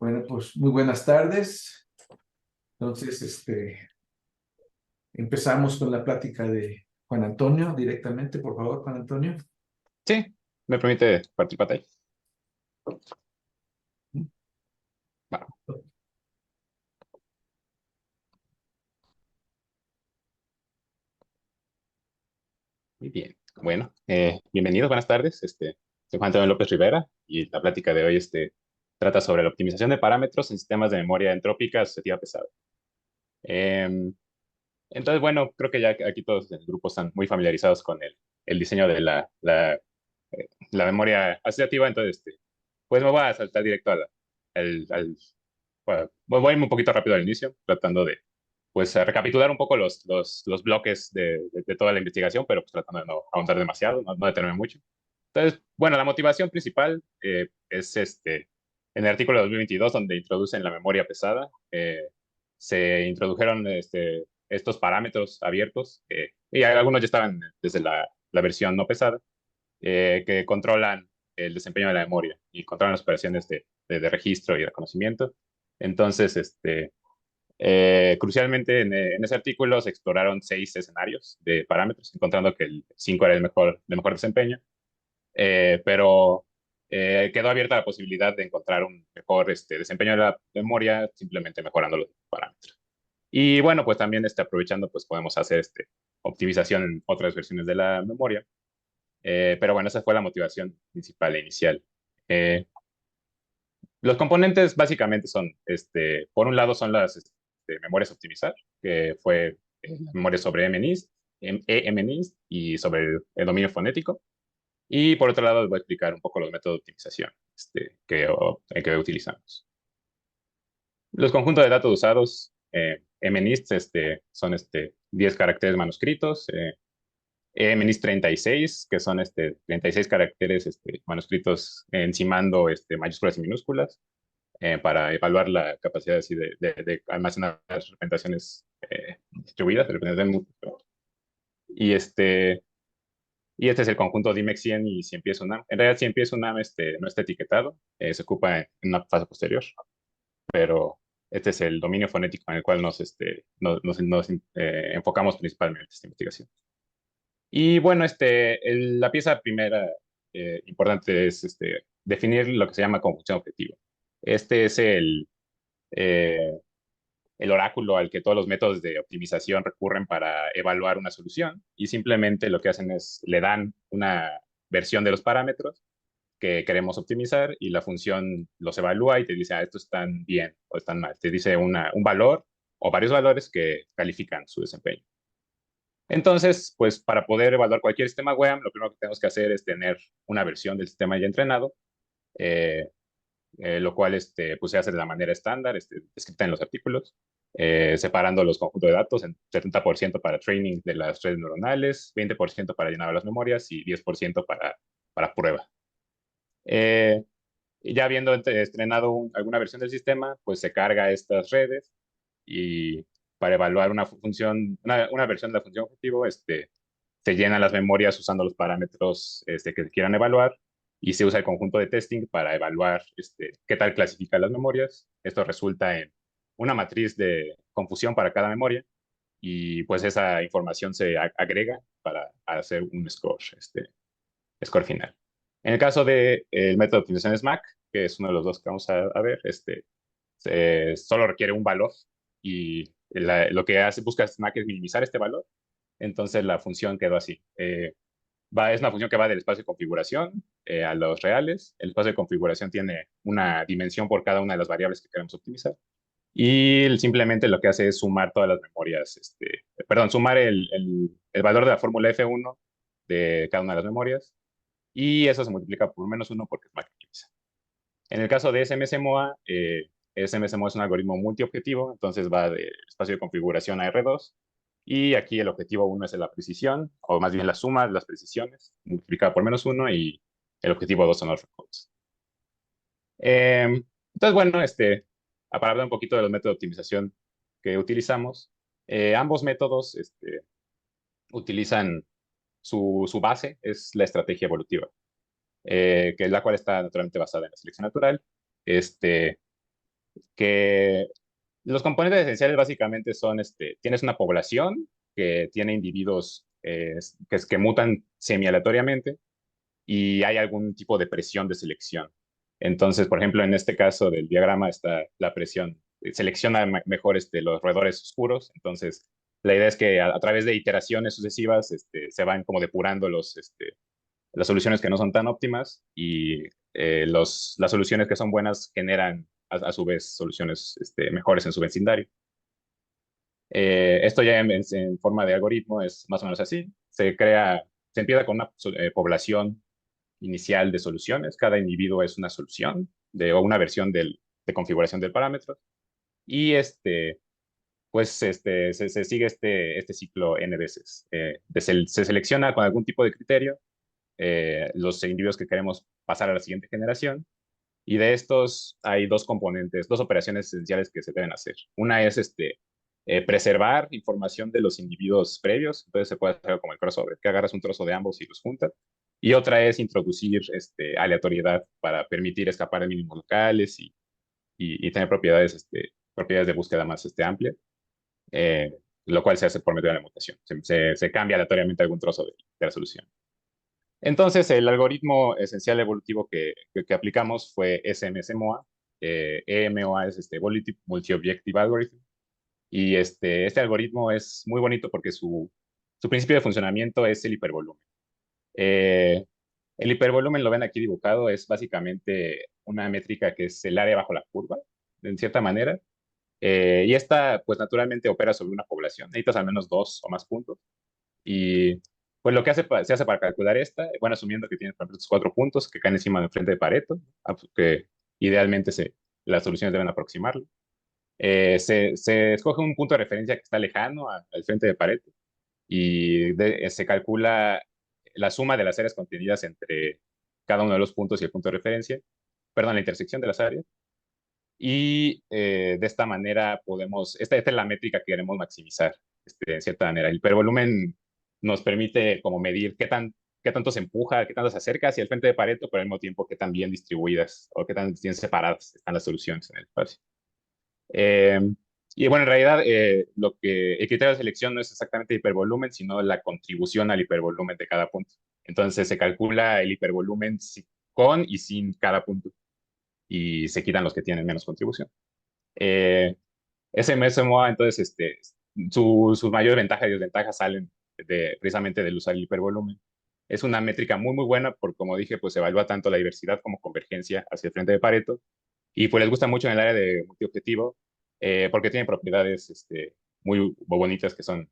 Bueno, pues muy buenas tardes. Entonces, empezamos con la plática de Juan Antonio directamente, por favor, Juan Antonio. Sí, me permite partir pantalla. Bueno, muy bien. Bueno, bienvenidos, buenas tardes. Soy Juan Antonio López Rivera y la plática de hoy trata sobre la optimización de parámetros en sistemas de memoria entrópica asociativa pesada. Em, entonces, bueno, creo que ya aquí todos en el grupo están muy familiarizados con el diseño de la memoria asociativa. Entonces, pues me voy a saltar directo bueno, voy a irme un poquito rápido al inicio, tratando de pues a recapitular un poco los bloques de toda la investigación, pero pues tratando de no ahondar demasiado, no detenerme mucho. Entonces, bueno, la motivación principal es en el artículo de 2022, donde introducen la memoria pesada. Se introdujeron estos parámetros abiertos, y algunos ya estaban desde la versión no pesada, que controlan el desempeño de la memoria y controlan las operaciones de registro y reconocimiento. Entonces, crucialmente, en ese artículo se exploraron 6 escenarios de parámetros, encontrando que el 5 era de mejor desempeño, pero quedó abierta la posibilidad de encontrar un mejor desempeño de la memoria simplemente mejorando los parámetros. Y bueno, pues también aprovechando, pues podemos hacer optimización en otras versiones de la memoria. Pero bueno, esa fue la motivación principal e inicial. Eh, los componentes básicamente son, por un lado son las memorias a optimizar, que fue la memoria sobre MNIST, eMNIST y sobre el dominio fonético. Y por otro lado, les voy a explicar un poco los métodos de optimización que utilizamos. Los conjuntos de datos usados, MNIST, son 10 caracteres manuscritos, MNIST 36, que son 36 caracteres manuscritos encimando mayúsculas y minúsculas, para evaluar la capacidad así de almacenar representaciones distribuidas, representaciones múltiples. Y este es el conjunto DIMEC 100 y 100 pies UNAM. En realidad, 100 pies UNAM no está etiquetado, se ocupa en una fase posterior, pero este es el dominio fonético en el cual nos enfocamos principalmente en esta investigación. Y bueno, la pieza primera importante es definir lo que se llama conjunción objetiva. Este es eh, el oráculo al que todos los métodos de optimización recurren para evaluar una solución, y simplemente lo que hacen es le dan una versión de los parámetros que queremos optimizar y la función los evalúa y te dice, estos están bien o están mal. Te dice un valor o varios valores que califican su desempeño. Entonces, pues para poder evaluar cualquier sistema WEAM, lo primero que tenemos que hacer es tener una versión del sistema ya entrenado, eh, lo cual pues se hace de la manera estándar, descrita en los artículos, separando los conjuntos de datos en 70% para training de las redes neuronales, 20% para llenar las memorias y 10% para prueba. Y ya habiendo estrenado alguna versión del sistema, pues se carga estas redes y para evaluar una función, una versión de la función objetivo, se llenan las memorias usando los parámetros que quieran evaluar, y se usa el conjunto de testing para evaluar qué tal clasifica las memorias. Esto resulta en una matriz de confusión para cada memoria, y pues esa información se agrega para hacer un score final. En el caso del método de optimización SMAC, que es uno de los dos que vamos a ver, solo requiere un valor, y lo que busca SMAC es minimizar este valor. Entonces la función quedó así. Es una función que va del espacio de configuración a los reales. El espacio de configuración tiene una dimensión por cada una de las variables que queremos optimizar. Y simplemente lo que hace es sumar todas las memorias, perdón, sumar el valor de la fórmula F1 de cada una de las memorias, y eso se multiplica por -1 porque es maximiza. En el caso de SMSMOA, SMSMOA es un algoritmo multiobjetivo, entonces va del espacio de configuración a R2, y aquí el objetivo 1 es la precisión, o más bien la suma de las precisiones, multiplicada por -1, y el objetivo 2 son los recortes. Entonces, bueno, para hablar un poquito de los métodos de optimización que utilizamos, ambos métodos utilizan su base, es la estrategia evolutiva, que es la cual está naturalmente basada en la selección natural. que los componentes esenciales básicamente son, tienes una población que tiene individuos que mutan semi-aleatoriamente y hay algún tipo de presión de selección. Entonces, por ejemplo, en este caso del diagrama está la presión, selecciona mejor los roedores oscuros. Entonces, la idea es que a través de iteraciones sucesivas se van como depurando las soluciones que no son tan óptimas y las soluciones que son buenas generan a su vez soluciones mejores en su vecindario. Esto ya en forma de algoritmo es más o menos así. Se empieza con una población inicial de soluciones. Cada individuo es una solución o una versión de configuración del parámetro. Y pues se sigue este ciclo n veces. Se selecciona con algún tipo de criterio los individuos que queremos pasar a la siguiente generación. Y de estos hay dos componentes, dos operaciones esenciales que se deben hacer. Una es preservar información de los individuos previos, entonces se puede hacer como el crossover, que agarras un trozo de ambos y los juntas. Y otra es introducir aleatoriedad para permitir escapar de mínimos locales y tener propiedades de búsqueda más amplias, eh, lo cual se hace por medio de la mutación. Se cambia aleatoriamente algún trozo de la solución. Entonces, el algoritmo esencial evolutivo que aplicamos fue SMSMOA. EMOA es Multi-Objective Algorithm. Y este algoritmo es muy bonito porque su principio de funcionamiento es el hipervolumen. Eh, el hipervolumen, lo ven aquí dibujado, es básicamente una métrica que es el área bajo la curva, en cierta manera. Y esta, pues naturalmente opera sobre una población. Necesitas al menos dos o más puntos. Y pues lo que se hace para calcular esta, bueno, asumiendo que tienes, por ejemplo, estos 4 puntos que caen encima del frente de Pareto, que idealmente las soluciones deben aproximarlo. Se escoge un punto de referencia que está lejano al frente de Pareto y se calcula la suma de las áreas contenidas entre cada uno de los puntos y el punto de referencia, perdón, la intersección de las áreas. Y de esta manera esta es la métrica que queremos maximizar, en cierta manera. El hipervolumen nos permite como medir qué tanto se empuja, qué tanto se acerca hacia el frente de Pareto, pero al mismo tiempo qué tan bien distribuidas o qué tan bien separadas están las soluciones en el espacio. Eh, y bueno, en realidad el criterio de selección no es exactamente el hipervolumen, sino la contribución al hipervolumen de cada punto. Entonces se calcula el hipervolumen con y sin cada punto y se quitan los que tienen menos contribución. Eh, SMSMOA, entonces, sus mayores ventajas y desventajas salen precisamente del usar el hipervolumen. Es una métrica muy, muy buena porque, como dije, pues evalúa tanto la diversidad como convergencia hacia el frente de Pareto. Y pues les gusta mucho en el área de multiobjetivo porque tiene propiedades muy bonitas que son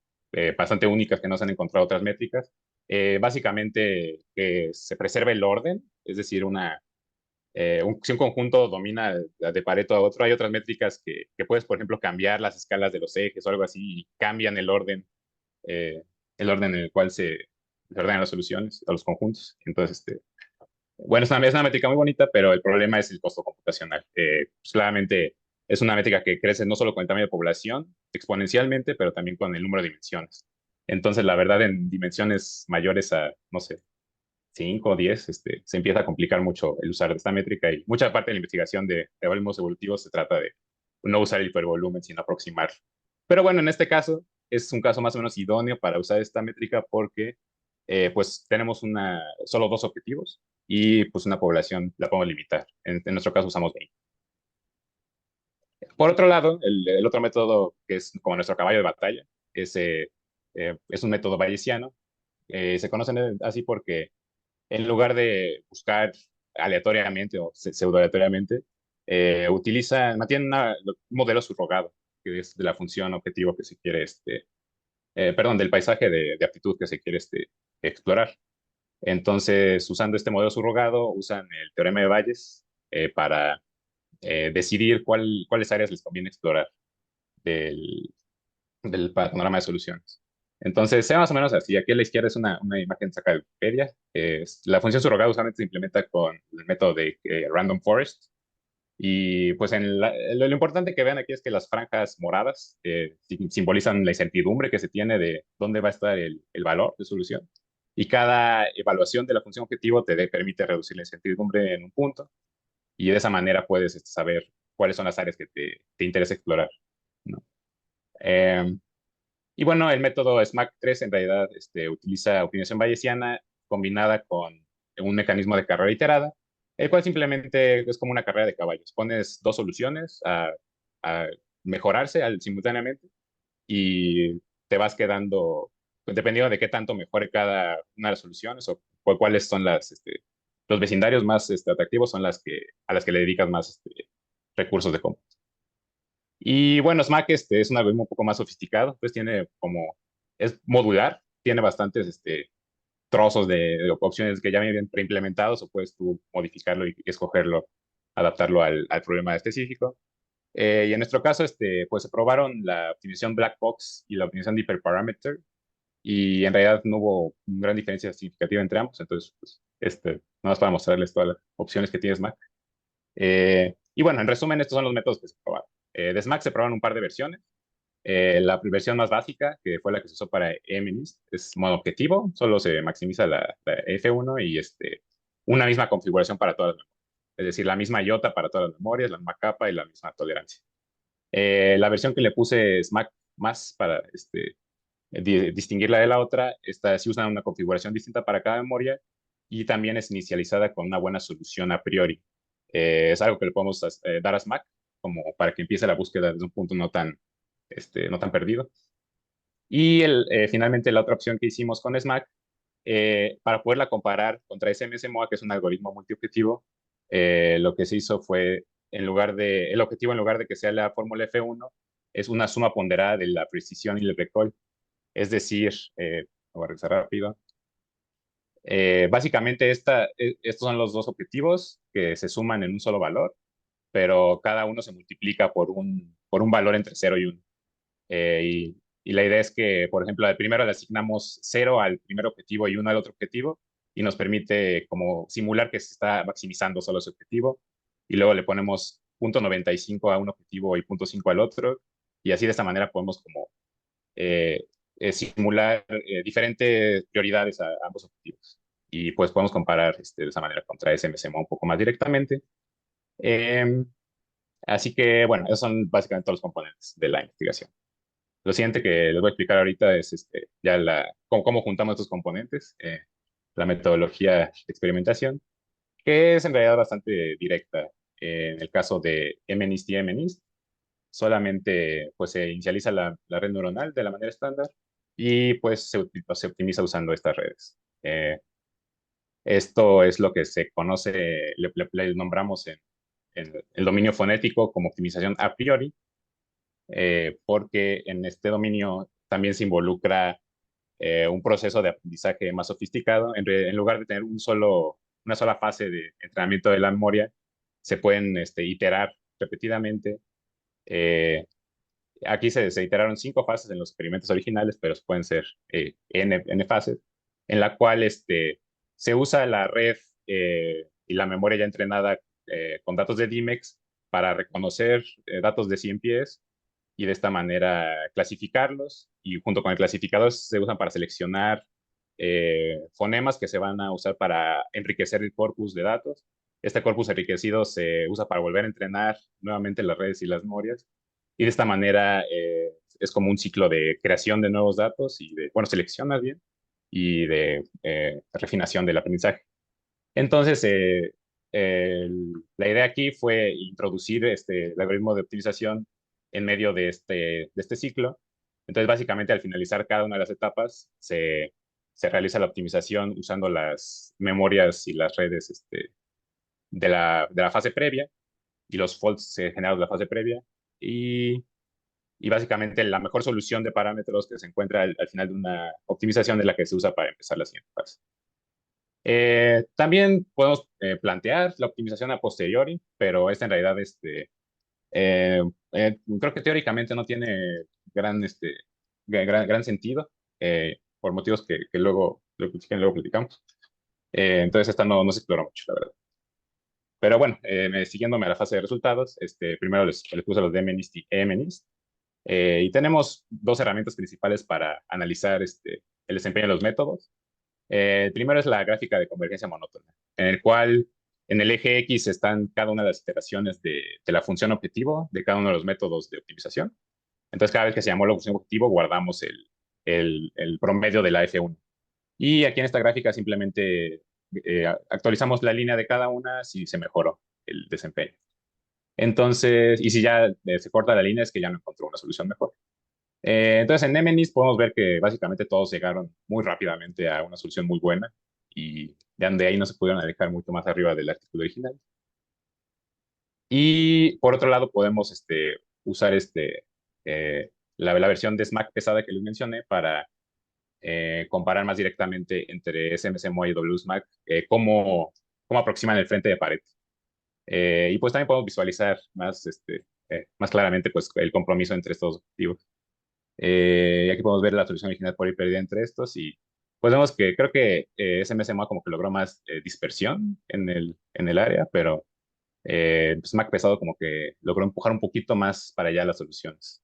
bastante únicas que no se han encontrado otras métricas. Básicamente, que se preserva el orden, es decir, si un conjunto domina de Pareto a otro, hay otras métricas que puedes, por ejemplo, cambiar las escalas de los ejes o algo así y cambian eh, el orden en el cual se ordenan las soluciones a los conjuntos. Entonces, bueno, es una métrica muy bonita, pero el problema es el costo computacional. Pues, claramente es una métrica que crece no solo con el tamaño de población exponencialmente, pero también con el número de dimensiones. Entonces, la verdad, en dimensiones mayores a, no sé, 5 o 10, se empieza a complicar mucho el usar esta métrica y mucha parte de la investigación de algoritmos evolutivos se trata de no usar el hipervolumen, sino aproximar. Pero bueno, en este caso es un caso más o menos idóneo para usar esta métrica porque pues tenemos solo dos objetivos y pues una población la podemos limitar. En nuestro caso usamos 20. Por otro lado, el otro método que es como nuestro caballo de batalla es un método bayesiano. Se conocen así porque en lugar de buscar aleatoriamente o pseudo aleatoriamente, mantienen un modelo subrogado, que es de la función objetivo que se quiere, perdón, del paisaje de aptitud que se quiere explorar. Entonces, usando este modelo subrogado, usan el teorema de Bayes para decidir cuáles áreas les conviene explorar del, del panorama de soluciones. Entonces, sea más o menos así. Aquí a la izquierda es una imagen sacada de Wikipedia. La función surrogada usualmente se implementa con el método de Random Forest. Y pues lo importante que vean aquí es que las franjas moradas simbolizan la incertidumbre que se tiene de dónde va a estar el valor de solución. Y cada evaluación de la función objetivo permite reducir la incertidumbre en un punto. Y de esa manera puedes saber cuáles son las áreas que te interesa explorar, ¿no? Em, y bueno, el método SMAC 3 en realidad utiliza optimización bayesiana combinada con un mecanismo de carrera iterada, el cual simplemente es como una carrera de caballos. Pones dos soluciones a mejorarse simultáneamente y te vas quedando, pues, dependiendo de qué tanto mejore cada una de las soluciones o cuáles son los vecindarios más atractivos, son a las que le dedicas más recursos de compra. Y bueno, SMAC es un algoritmo un poco más sofisticado, pues es modular, tiene bastantes trozos de opciones que ya vienen preimplementados o puedes tú modificarlo y escogerlo, adaptarlo al problema específico. Y en nuestro caso, pues se probaron la optimización black box y la optimización de hyperparameter y en realidad no hubo una gran diferencia significativa entre ambos, entonces, pues, nada más para mostrarles todas las opciones que tiene SMAC. Y bueno, en resumen, estos son los métodos que se probaron. De SMAC se probaron un par de versiones. La versión más básica, que fue la que se usó para MNIST, es monoobjetivo, solo se maximiza la F1 y una misma configuración para todas las memorias. Es decir, la misma IOTA para todas las memorias, la misma capa y la misma tolerancia. La versión que le puse SMAC más para distinguirla de la otra, esta sí usa una configuración distinta para cada memoria y también es inicializada con una buena solución a priori. Es algo que le podemos dar a SMAC como para que empiece la búsqueda desde un punto no tan perdido. Y finalmente la otra opción que hicimos con SMAC, para poderla comparar contra SMSMOA, que es un algoritmo multiobjetivo, lo que se hizo fue, el objetivo en lugar de que sea la fórmula F1, es una suma ponderada de la precisión y el recall. Es decir, voy a regresar rápido. Básicamente, estos son los dos objetivos que se suman en un solo valor, pero cada uno se multiplica por un valor entre 0 y 1. Y la idea es que, por ejemplo, al primero le asignamos 0 al primer objetivo y 1 al otro objetivo, y nos permite como simular que se está maximizando solo ese objetivo, y luego le ponemos 0.95 a un objetivo y 0.5 al otro, y así de esta manera podemos como simular diferentes prioridades a ambos objetivos. Y pues podemos comparar de esa manera contra SMSMO un poco más directamente. Eh, Así que, bueno, esos son básicamente todos los componentes de la investigación. Lo siguiente que les voy a explicar ahorita es ya cómo juntamos estos componentes, la metodología de experimentación, que es en realidad bastante directa. En el caso de MNIST y MNIST, solamente pues, se inicializa la red neuronal de la manera estándar y pues se optimiza usando estas redes. Esto es lo que se conoce, le nombramos en el dominio fonético como optimización a priori, porque en este dominio también se involucra un proceso de aprendizaje más sofisticado. En lugar de tener una sola fase de entrenamiento de la memoria, se pueden iterar repetidamente. Aquí se iteraron 5 fases en los experimentos originales, pero pueden ser N fases, en la cual se usa la red y la memoria ya entrenada con datos de DMEX para reconocer datos de 100 pies y de esta manera clasificarlos y junto con el clasificador se usan para seleccionar fonemas que se van a usar para enriquecer el corpus de datos. Este corpus enriquecido se usa para volver a entrenar nuevamente las redes y las memorias y de esta manera es como un ciclo de creación de nuevos datos y bueno, selección más bien y de refinación del aprendizaje. Entonces, la idea aquí fue introducir el algoritmo de optimización en medio de este ciclo. Entonces, básicamente, al finalizar cada una de las etapas, se realiza la optimización usando las memorias y las redes de la fase previa y los faults generados de la fase previa. Y básicamente, la mejor solución de parámetros que se encuentra al final de una optimización es la que se usa para empezar la siguiente fase. También podemos plantear la optimización a posteriori, pero esta en realidad creo que teóricamente no tiene gran sentido por motivos que luego platicamos. Entonces esta no se explora mucho, la verdad. Pero bueno, siguiéndome a la fase de resultados, primero les puse los de MNIST y EMNIST. Y tenemos dos herramientas principales para analizar el desempeño de los métodos. El primero es la gráfica de convergencia monótona, en el cual en el eje X están cada una de las iteraciones de la función objetivo de cada uno de los métodos de optimización. Entonces, cada vez que se llamó la función objetivo, guardamos el promedio de la F1. Y aquí en esta gráfica simplemente actualizamos la línea de cada una si se mejoró el desempeño. Entonces, y si ya se corta la línea es que ya no encontró una solución mejor. Entonces, en MNIST podemos ver que básicamente todos llegaron muy rápidamente a una solución muy buena y de ahí no se pudieron alejar mucho más arriba del artículo original. Y por otro lado, podemos usar la versión de SMAC pesada que les mencioné para comparar más directamente entre SMSMOA y WSMAC, cómo aproximan el frente de pared. Y pues también podemos visualizar más claramente pues, el compromiso entre estos objetivos. Y aquí podemos ver la solución original por ahí perdida entre estos y pues vemos que creo que SMSMOA como que logró más dispersión en el área, pero pues Mac pesado como que logró empujar un poquito más para allá las soluciones.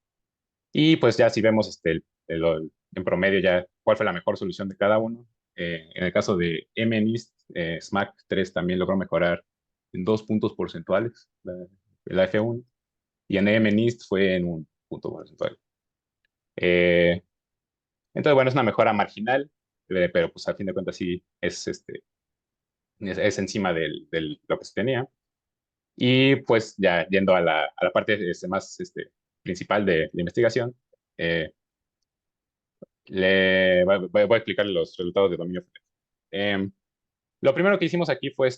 Y pues ya si vemos en promedio ya cuál fue la mejor solución de cada uno. En el caso de MNIST, SMAC 3 también logró mejorar en 2 puntos porcentuales la F1 y en MNIST fue en 1 punto porcentual. Eh, entonces, bueno, es una mejora marginal, pero pues al fin de cuentas sí es encima de lo que se tenía. Y pues ya yendo a la parte más principal de la investigación, eh, voy a explicar los resultados de dominio fonético. Lo primero que hicimos aquí fue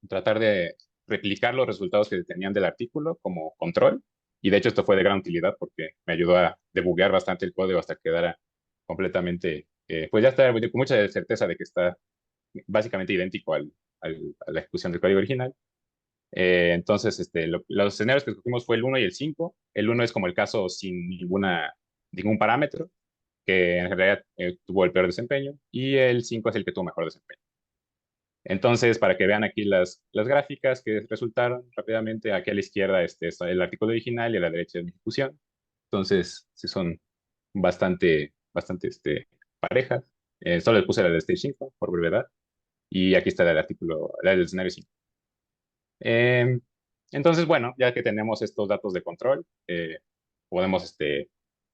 tratar de replicar los resultados que tenían del artículo como control. Y de hecho esto fue de gran utilidad porque me ayudó a debuguear bastante el código hasta que quedara completamente, pues ya está con mucha certeza de que está básicamente idéntico a la ejecución del código original. Entonces, los escenarios que escogimos fue el 1 y el 5. El 1 es como el caso sin ningún parámetro, que en realidad tuvo el peor desempeño, y el 5 es el que tuvo mejor desempeño. Entonces, para que vean aquí las gráficas que resultaron rápidamente, aquí a la izquierda está el artículo original y a la derecha es mi ejecución. Entonces, sí son bastante parejas. Solo les puse la de Stage 5 por brevedad. Y aquí está el artículo, la del escenario 5. Entonces, bueno, ya que tenemos estos datos de control, podemos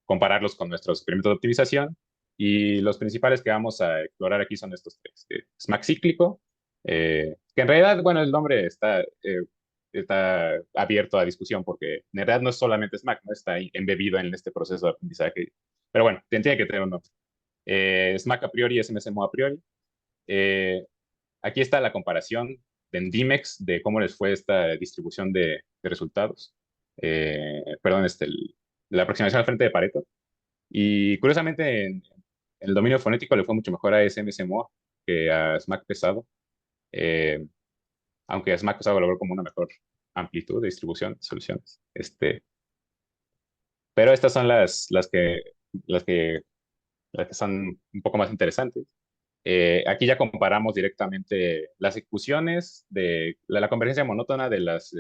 compararlos con nuestros experimentos de optimización. Y los principales que vamos a explorar aquí son estos tres. SMAC cíclico, que en realidad, bueno, el nombre está abierto a discusión porque en realidad no es solamente SMAC, ¿no? Está embebido en este proceso de aprendizaje. Pero bueno, tiene que tener un nombre. SMAC a priori, SMSMO a priori. Eh, Aquí está la comparación en Dimex de cómo les fue esta distribución de resultados. Perdón, la aproximación al frente de Pareto. Y curiosamente, en el dominio fonético le fue mucho mejor a SMSMOA que a SMAC pesado, eh, aunque SMAC pesado logró como una mejor amplitud de distribución de soluciones. Pero estas son las que, las que son un poco más interesantes. Aquí ya comparamos directamente las ejecuciones de la convergencia monótona de las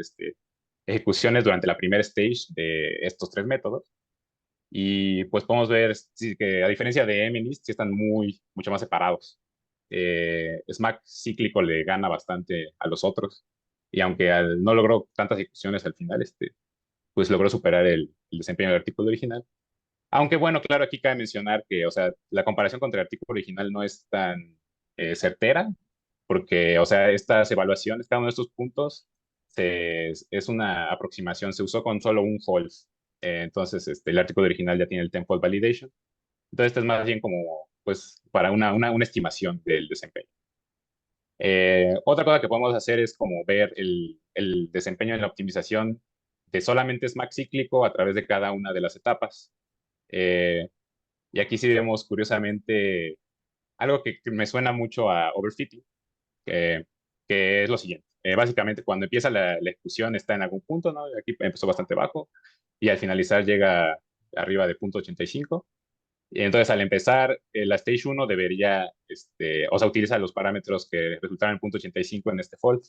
ejecuciones durante la primera stage de estos tres métodos. Y pues podemos ver que a diferencia de MNIST, sí están mucho más separados. SMAC cíclico le gana bastante a los otros. Y aunque no logró tantas ejecuciones al final, pues logró superar el desempeño del artículo original. Aunque bueno, claro, aquí cabe mencionar que, o sea, la comparación contra el artículo original no es tan certera, porque, o sea, estas evaluaciones, cada uno de estos puntos, es una aproximación, se usó con solo un false. Entonces, el artículo original ya tiene el 10-fold validation. Entonces, esto es más bien como, pues, para una estimación del desempeño. Otra cosa que podemos hacer es como ver el desempeño en la optimización de solamente SMAC cíclico a través de cada una de las etapas. Eh, y aquí sí vemos curiosamente algo que me suena mucho a overfitting, que, que es lo siguiente. Básicamente, cuando empieza la ejecución está en algún punto, ¿no? Aquí empezó bastante bajo y al finalizar llega arriba de punto 85. Y entonces, al empezar, la Stage 1 debería, o sea, utiliza los parámetros que resultaron en punto 85 en este fold,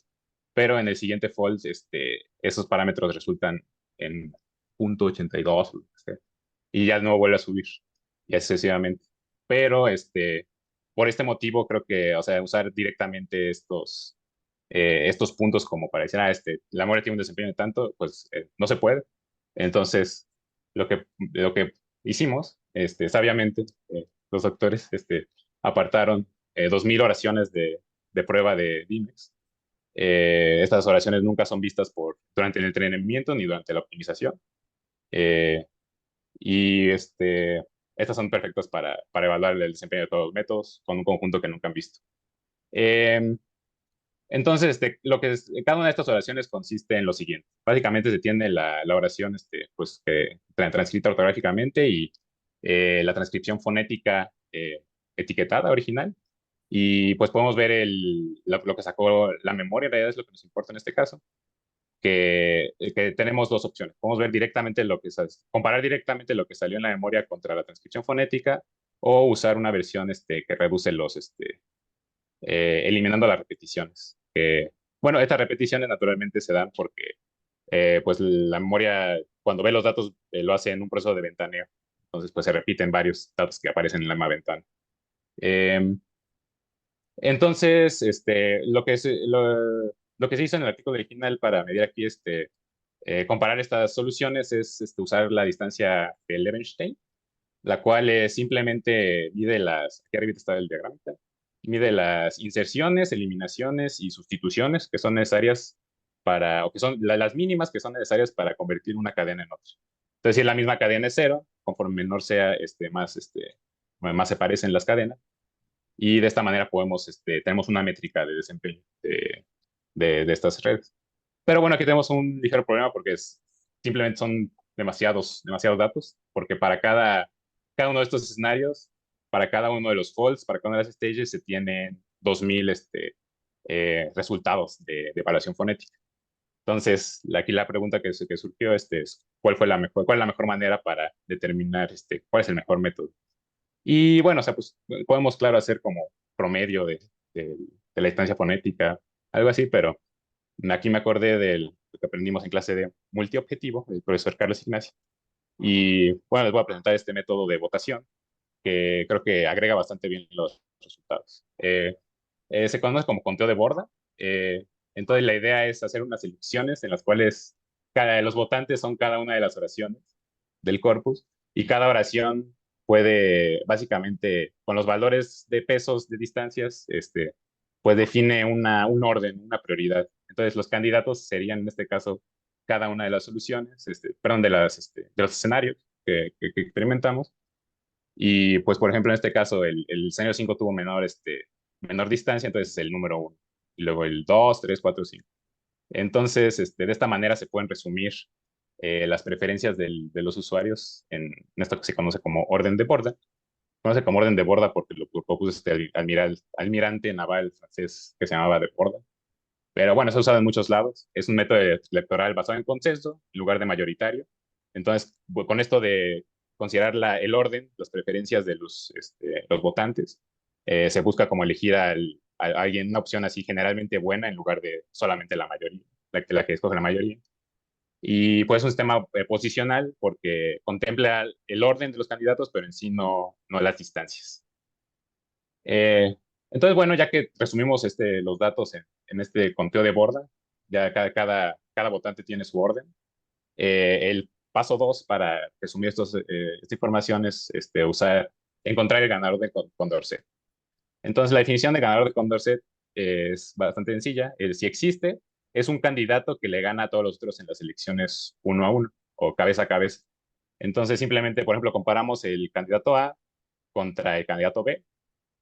pero en el siguiente fold, esos parámetros resultan en punto 82 y ya no vuelve a subir y así sucesivamente. Pero por este motivo creo que, o sea, usar directamente estos puntos como para decir, la memoria tiene un desempeño de tanto, pues no se puede. Entonces, lo que hicimos, sabiamente, los doctores apartaron 2000 oraciones de prueba de Dimex. Estas oraciones nunca son vistas durante el entrenamiento ni durante la optimización. Eh, y estas son perfectas para evaluar el desempeño de todos los métodos con un conjunto que nunca han visto. Eh, entonces, cada una de estas oraciones consiste en lo siguiente. Básicamente se tiene la oración pues, transcrita ortográficamente y la transcripción fonética etiquetada original. Y pues podemos ver lo que sacó la memoria, en realidad es lo que nos importa en este caso, que tenemos dos opciones. Podemos ver directamente comparar directamente lo que salió en la memoria contra la transcripción fonética o usar una versión que reduce eliminando las repeticiones. Bueno, estas repeticiones naturalmente se dan porque pues la memoria, cuando ve los datos, lo hace en un proceso de ventaneo. Entonces, pues se repiten varios datos que aparecen en la misma ventana. Eh, entonces, lo que se hizo en el artículo original para medir aquí, comparar estas soluciones es usar la distancia de Levenshtein, la cual simplemente aquí arriba está el diagrama, mide las inserciones, eliminaciones y sustituciones que son necesarias o que son las mínimas que son necesarias para convertir una cadena en otra. Entonces, si la misma cadena es cero, conforme menor sea, más se parecen las cadenas, y de esta manera tenemos una métrica de desempeño de estas redes. Pero bueno, aquí tenemos un ligero problema porque simplemente son demasiados datos, porque para cada uno de estos escenarios, para cada uno de los folds, para cada una de las stages, se tienen 2000 resultados de evaluación fonética. Entonces, aquí la pregunta que surgió es, ¿cuál es la mejor manera para determinar cuál es el mejor método? Y bueno, o sea, pues podemos, claro, hacer como promedio de la distancia fonética, algo así, pero aquí me acordé de lo que aprendimos en clase de multiobjetivo, del profesor Carlos Ignacio. Y bueno, les voy a presentar este método de votación que creo que agrega bastante bien los resultados. Se conoce como conteo de borda. eh, entonces, la idea es hacer unas selecciones en las cuales los votantes son cada una de las oraciones del corpus y cada oración puede, básicamente, con los valores de pesos de distancias, pues define un orden, una prioridad. Entonces, los candidatos serían, en este caso, cada una de las soluciones, perdón, de los escenarios que experimentamos. Y pues, por ejemplo, en este caso, el escenario 5 tuvo menor distancia, entonces es el número uno. Y luego el 2 3 4 5. Entonces, de esta manera se pueden resumir las preferencias de los usuarios en esto que se conoce como orden de borda. Se conoce como orden de borda porque lo propuso almirante naval francés que se llamaba de borda. Pero bueno, se ha usado en muchos lados. Es un método electoral basado en consenso en lugar de mayoritario. Entonces, con esto de considerar el orden, las preferencias de los votantes, se busca como elegir a alguien, una opción así generalmente buena en lugar de solamente la mayoría, la que escoge la mayoría. Y pues es un sistema posicional porque contempla el orden de los candidatos, pero en sí no las distancias. Eh, entonces, bueno, ya que resumimos los datos en este conteo de borda, ya cada votante tiene su orden. El paso 2 para resumir esta información es encontrar el ganador de Condorcet. Entonces, la definición de ganador de Condorcet es bastante sencilla. Si existe, es un candidato que le gana a todos los otros en las elecciones uno a uno o cabeza a cabeza. Entonces, simplemente, por ejemplo, comparamos el candidato A contra el candidato B.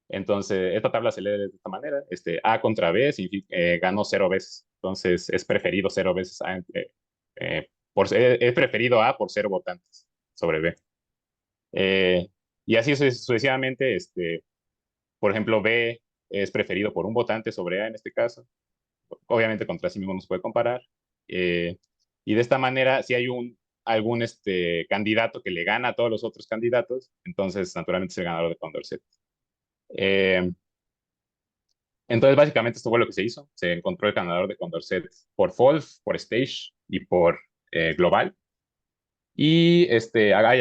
Entonces, esta tabla se lee de esta manera. A contra B ganó 0 veces. Entonces, es preferido 0 veces A es preferido A por 0 votantes sobre B. Y así sucesivamente, por ejemplo, B es preferido por un votante sobre A en este caso. Obviamente contra sí mismo no se puede comparar. Eh, y de esta manera, si hay algún candidato que le gana a todos los otros candidatos, entonces naturalmente es el ganador de Condorcet. Eh, entonces, básicamente, esto fue lo que se hizo. Se encontró el ganador de Condorcet por False, por Stage y por Global. Y ya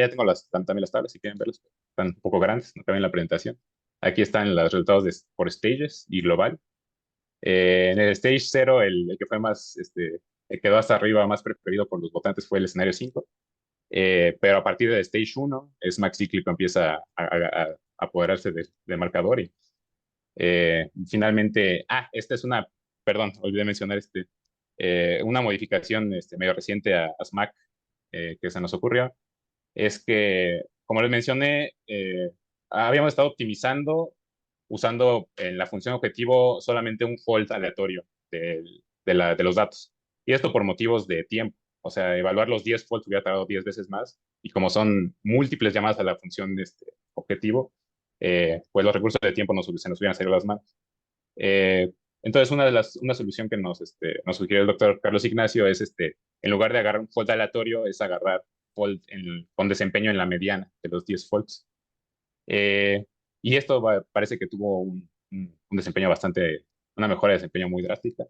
tengo también las tablas, si quieren verlas. Están un poco grandes, no caben en la presentación. Aquí están los resultados por Stages y Global. En el Stage 0, el que fue más, el quedó hasta arriba, más preferido por los votantes fue el escenario 5. Pero a partir del Stage 1, es Max Cíclico empieza a apoderarse del marcador y finalmente, esta es perdón, olvidé mencionar una modificación medio reciente a SMAC que se nos ocurrió, es que, como les mencioné, habíamos estado optimizando usando en la función objetivo solamente un fold aleatorio de los datos. Y esto por motivos de tiempo. O sea, evaluar los 10 folds hubiera tardado 10 veces más. Y como son múltiples llamadas a la función de este objetivo, pues los recursos de tiempo se nos hubieran salido las manos. Eh, entonces, una solución que nos sugirió el doctor Carlos Ignacio es, en lugar de agarrar un fold aleatorio, es agarrar fold con desempeño en la mediana de los 10 folds. Eh, y esto parece que tuvo un desempeño una mejora de desempeño muy drástica.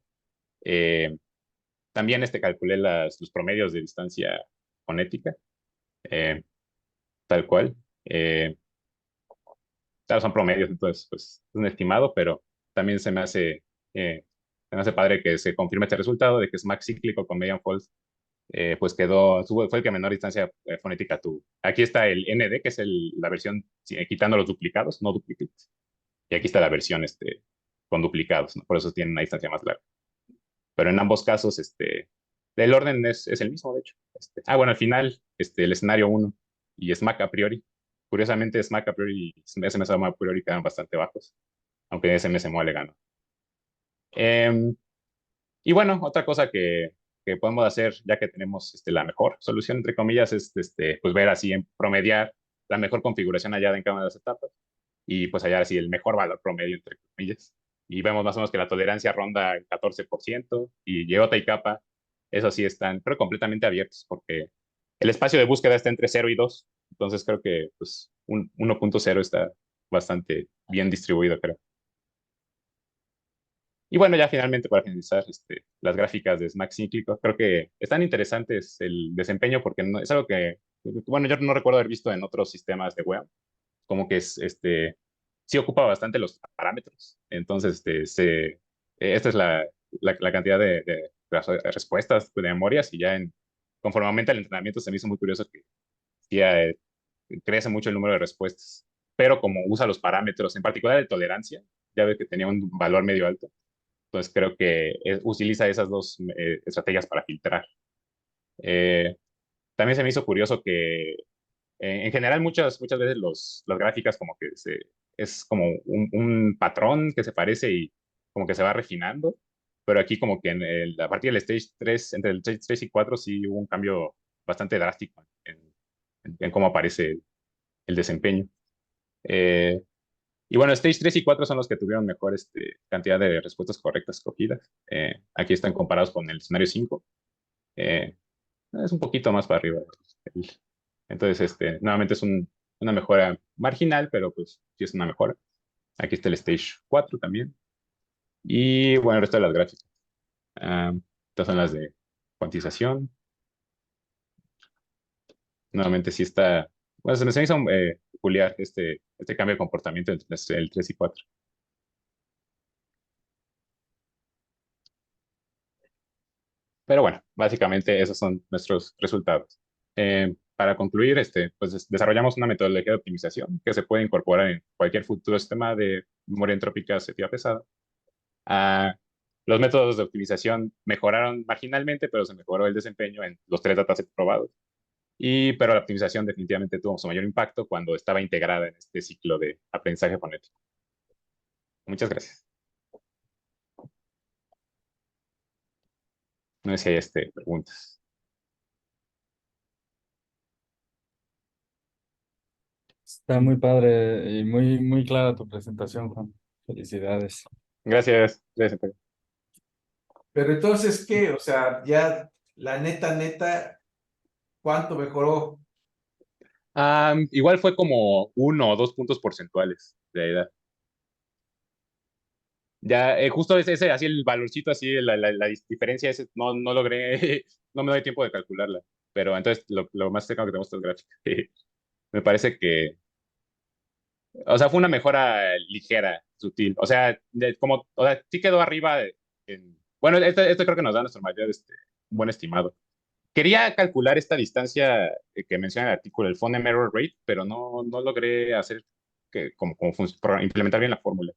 Eh, También calculé los promedios de distancia fonética, eh, tal cual. Claro, son promedios, entonces, pues, es un estimado, pero también se me hace padre que se confirme este resultado de que es max cíclico con median false, pues fue el que menor distancia fonética tuvo. Aquí está el ND, que es la versión quitando los duplicados, no duplicates. Y aquí está la versión con duplicados, ¿no? Por eso tiene una distancia más larga. Pero en ambos casos, el orden es el mismo, de hecho. Bueno, al final, el escenario uno y SMAC a priori. Curiosamente, SMAC a priori y SMSM a priori quedan bastante bajos, aunque SMSM le ganó. Em, y bueno, otra cosa que podemos hacer, ya que tenemos la mejor solución, entre comillas, es pues ver así en promediar la mejor configuración hallada en cada una de las etapas y pues hallar así el mejor valor promedio, entre comillas. Y vemos más o menos que la tolerancia ronda el 14% y IOTA y kappa, eso sí están, pero completamente abiertos porque el espacio de búsqueda está entre 0 y 2. Entonces creo que pues un 1.0 está bastante bien distribuido, creo. Y bueno, ya finalmente para finalizar, las gráficas de SMAC cíclico, creo que están interesantes el desempeño porque es algo que, bueno, yo no recuerdo haber visto en otros sistemas de web, como que sí ocupa bastante los parámetros. Entonces, esta es la cantidad de respuestas de memorias y conforme aumenta el entrenamiento se me hizo muy curioso que sí, crece mucho el número de respuestas, pero como usa los parámetros, en particular de tolerancia, ya ve que tenía un valor medio alto, entonces creo que utiliza esas dos estrategias para filtrar. Eh, También se me hizo curioso que en general muchas veces las gráficas como que es como un patrón que se parece y como que se va refinando, pero aquí como que a partir del stage 3 entre el stage 3 y 4 sí hubo un cambio bastante drástico en cómo aparece el desempeño. Eh, y bueno, stage 3 y 4 son los que tuvieron mejor cantidad de respuestas correctas escogidas. Aquí están comparados con el escenario 5. Eh, es un poquito más para arriba. El- Entonces, nuevamente es una mejora marginal, pero pues sí es una mejora. Aquí está el Stage 4 también. Y bueno, el resto de las gráficas. Ah, Estas son las de cuantización. Nuevamente sí está. Bueno, se me hizo peculiar este cambio de comportamiento entre el 3 y 4. Pero bueno, básicamente esos son nuestros resultados. Para concluir, pues desarrollamos una metodología de optimización que se puede incorporar en cualquier futuro sistema de memoria entrópica selectiva pesada. Ah, los métodos de optimización mejoraron marginalmente, pero se mejoró el desempeño en los tres datasets probados. Pero la optimización definitivamente tuvo su mayor impacto cuando estaba integrada en este ciclo de aprendizaje fonético. Muchas gracias. No sé si hay preguntas. Está muy padre y muy, muy clara tu presentación, Juan. Felicidades. Gracias. Gracias. Pero entonces, ¿qué? O sea, ya la neta, ¿cuánto mejoró? Igual fue como 1 o 2 puntos porcentuales de edad. Ya, justo ese, así el valorcito, así, la diferencia, no logré, no me doy tiempo de calcularla. Pero entonces, lo más cercano que tenemos es gráfico. Me parece que O sea, fue una mejora ligera, sutil. O sea, o sea, sí quedó arriba bueno, esto creo que nos da nuestro mayor un buen estimado. Quería calcular esta distancia que menciona el artículo, el Phoneme Error Rate, pero no logré hacer implementar bien la fórmula.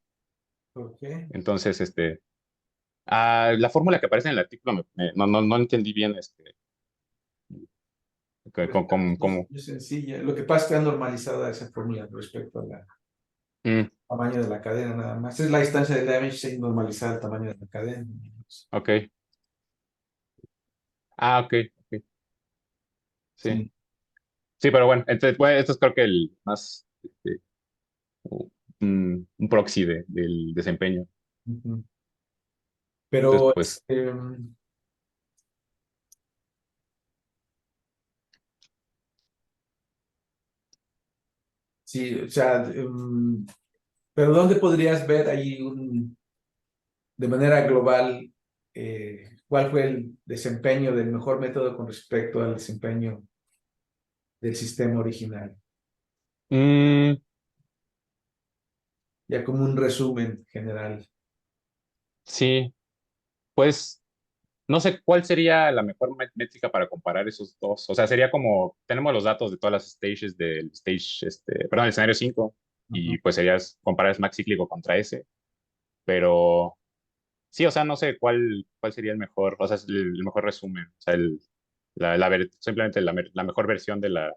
Ok. Entonces, la fórmula que aparece en el artículo no entendí bien Pues está muy sencilla. Lo que pasa es que ha normalizado esa fórmula respecto al mm, tamaño de la cadena, nada más. Es la distancia del damage sin normalizar el tamaño de la cadena. ok. Ah, ok, ok. Sí. Sí. Sí, pero bueno, entonces, bueno, esto es creo que el más un proxy del desempeño. Ujú. Entonces, Pero pues, sí, o sea, pero ¿dónde podrías ver ahí de manera global cuál fue el desempeño del mejor método con respecto al desempeño del sistema original? mm, Ya como un resumen general. sí, pues no sé cuál sería la mejor métrica para comparar esos dos. O sea, sería como, tenemos los datos de todas las stages del perdón, el escenario 5 Ujú. y pues sería comparar Smack cíclico contra ese, pero sí, o sea, no sé cuál sería el mejor, o sea, el mejor resumen, o sea, simplemente la mejor versión de la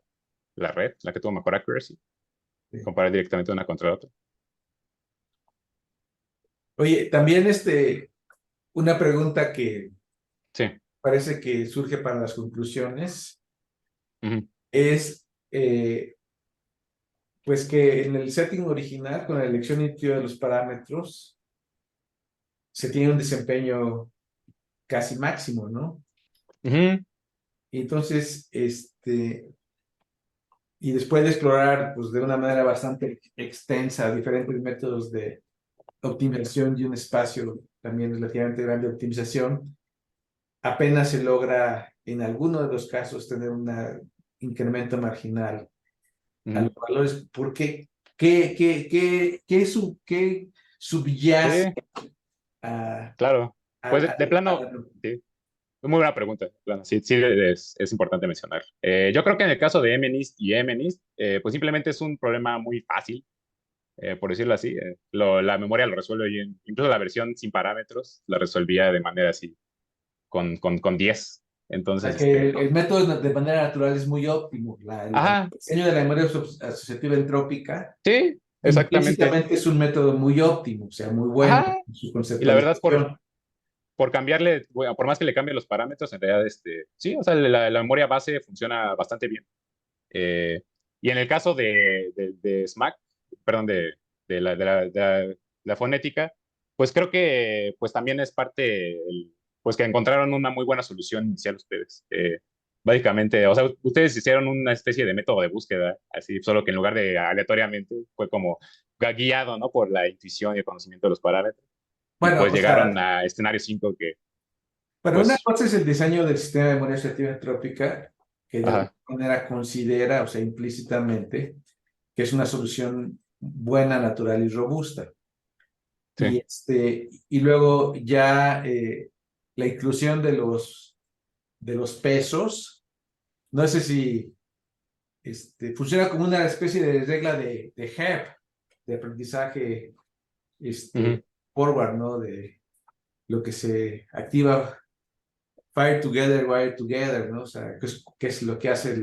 red, la que tuvo mejor accuracy, Sí. comparar directamente una contra la otra. Oye, también una pregunta que Sí. parece que surge para las conclusiones Ujú, es, pues que en el setting original, con la elección intuitiva de los parámetros, se tiene un desempeño casi máximo, ¿no? ujú, Y entonces, y después de explorar, pues de una manera bastante extensa, diferentes métodos de optimización de un espacio también relativamente grande de optimización, apenas se logra en alguno de los casos tener un incremento marginal a ujú. los valores. ¿Por qué? ¿Qué subyace Sí, a, claro. Pues de plano, a- sí. Muy buena pregunta. Bueno, sí, sí es importante mencionar. Yo creo que en el caso de MNIST y MNIST, pues simplemente es un problema muy fácil, por decirlo así. La memoria lo resuelve bien. Incluso la versión sin parámetros la resolvía de manera así, con 10. Entonces, que el método de manera natural es muy óptimo? El ajá, diseño de la memoria asociativa entrópica sí, exactamente. implícitamente es un método muy óptimo, o sea, muy bueno Ajá. en su Y la verdad, conceptualización. por cambiarle, bueno, por más que le cambie los parámetros, en realidad, sí, o sea, la memoria base funciona bastante bien. Eh, y en el caso de SMAC, perdón, de la fonética, pues creo que pues también es parte, pues que encontraron una muy buena solución inicial ustedes. Básicamente, o sea, ustedes hicieron una especie de método de búsqueda, así, solo que en lugar de aleatoriamente, fue como guiado, ¿no? Por la intuición y el conocimiento de los parámetros. Y Bueno, pues o sea, llegaron a escenario 5 que, pero una pues, cosa es el diseño del sistema de memoria asociativa entrópica, que de alguna ajá, manera considera, o sea, implícitamente, que es una solución buena, natural y robusta. sí. Y luego ya la inclusión de los pesos, no sé si funciona como una especie de regla de HEP, de aprendizaje Ujú, forward, ¿no? De lo que se activa fire together, wire together, ¿no? O sea, qué es lo que hace